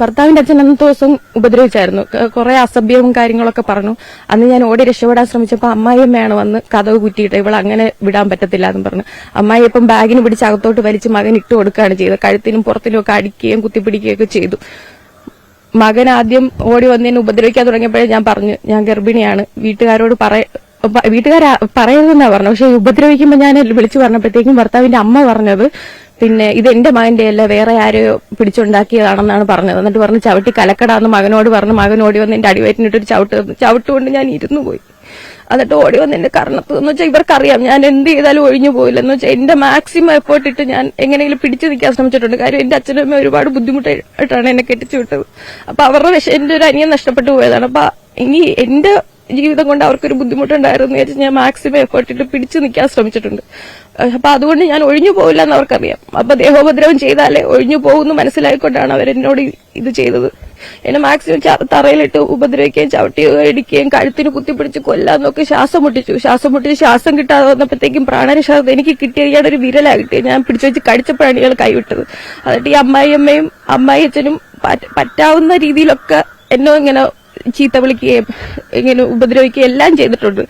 ഭർത്താവിന്റെ അച്ഛൻ അന്നത്തെ ദിവസം ഉപദ്രവിച്ചായിരുന്നു. കുറെ അസഭ്യവും കാര്യങ്ങളൊക്കെ പറഞ്ഞു. അന്ന് ഞാൻ ഓടി രക്ഷപ്പെടാൻ ശ്രമിച്ചപ്പോൾ അമ്മായിയമ്മയാണ് വന്ന് കതവ് കുറ്റിയിട്ട് ഇവൾ അങ്ങനെ വിടാൻ പറ്റത്തില്ല എന്ന് പറഞ്ഞു. അമ്മായി ഇപ്പം ബാഗിന് പിടിച്ച് അകത്തോട്ട് വലിച്ച് മകൻ ഇട്ട് കൊടുക്കുകയാണ് ചെയ്തത്. കഴുത്തിനും പുറത്തിനും ഒക്കെ അടിക്കുകയും കുത്തിപ്പിടിക്കുകയൊക്കെ ചെയ്തു. മകൻ ആദ്യം ഓടി വന്നതിന് ഉപദ്രവിക്കാൻ തുടങ്ങിയപ്പോഴേ ഞാൻ പറഞ്ഞു, ഞാൻ ഗർഭിണിയാണ്, വീട്ടുകാരോട് പറയരുതെന്നാ പറഞ്ഞു. പക്ഷെ ഉപദ്രവിക്കുമ്പോൾ ഞാൻ വിളിച്ചു പറഞ്ഞപ്പോഴത്തേക്കും ഭർത്താവിന്റെ അമ്മ പറഞ്ഞത്, പിന്നെ ഇത് എന്റെ മകന്റെ അല്ല, വേറെ ആരെയോ പിടിച്ചുണ്ടാക്കിയതാണെന്നാണ് പറഞ്ഞത്. എന്നിട്ട് പറഞ്ഞ് ചവിട്ടി കലക്കടാന്ന് മകനോട് പറഞ്ഞു. മകൻ ഓടി വന്ന് എന്റെ അടിവയറ്റിനിട്ടൊരു ചവിട്ടുകൊണ്ട് ഞാൻ ഇരുന്നു പോയി. എന്നിട്ട് ഓടി വന്ന് എന്റെ കർണത്ത് എന്ന് വെച്ചാൽ ഇവർക്കറിയാം ഞാൻ എന്ത് ചെയ്താലും ഒഴിഞ്ഞു പോയില്ല എന്ന് വെച്ചാൽ എന്റെ മാക്സിമം എഫേർട്ട് ഇട്ട് ഞാൻ എങ്ങനെയെങ്കിലും പിടിച്ചു നിൽക്കാൻ ശ്രമിച്ചിട്ടുണ്ട്. കാര്യം എന്റെ അച്ഛനും അമ്മ ഒരുപാട് ബുദ്ധിമുട്ടായിട്ടാണ് എന്നെ കെട്ടിച്ചു വിട്ടത്. അപ്പൊ അവരുടെ എന്റെ ഒരു അനിയൻ നഷ്ടപ്പെട്ടു പോയതാണ്. അപ്പൊ ഇനി എന്റെ ജീവിതം കൊണ്ട് അവർക്കൊരു ബുദ്ധിമുട്ടുണ്ടായിരുന്നു വെച്ചാൽ ഞാൻ മാക്സിമം എഫേർട്ട് ഇട്ട് പിടിച്ചു നിൽക്കാൻ ശ്രമിച്ചിട്ടുണ്ട്. അപ്പൊ അതുകൊണ്ട് ഞാൻ ഒഴിഞ്ഞു പോകില്ല എന്ന് അവർക്കറിയാം. അപ്പൊ ദേഹോപദ്രവം ചെയ്താലേ ഒഴിഞ്ഞു പോകുന്നു മനസ്സിലായിക്കൊണ്ടാണ് അവരെന്നോട് ഇത് ചെയ്തത്. എന്നെ മാക്സിമം തറയിലിട്ട് ഉപദ്രവിക്കുകയും ചവിട്ടി ഇടിക്കുകയും കഴുത്തിന് കുത്തിപ്പിടിച്ച് കൊല്ലാന്നൊക്കെ ശ്വാസം മുട്ടിച്ചു. ശ്വാസം കിട്ടാതെ വന്നപ്പോഴത്തേക്കും പ്രാണരക്ഷാതെ എനിക്ക് കിട്ടിയ ഇയാളൊരു വിരലാ കിട്ടിയത്. ഞാൻ പിടിച്ചു വെച്ച് കടിച്ചപ്പോഴാണ് ഇയാൾ കൈവിട്ടത്. എന്നിട്ട് ഈ അമ്മായിയമ്മയും അമ്മായിയച്ഛനും പറ്റാവുന്ന രീതിയിലൊക്കെ എന്നോ ഇങ്ങനെ ചീത്ത വിളിക്കുകയും ഇങ്ങനെ ഉപദ്രവിക്കുകയും എല്ലാം ചെയ്തിട്ടുണ്ട്.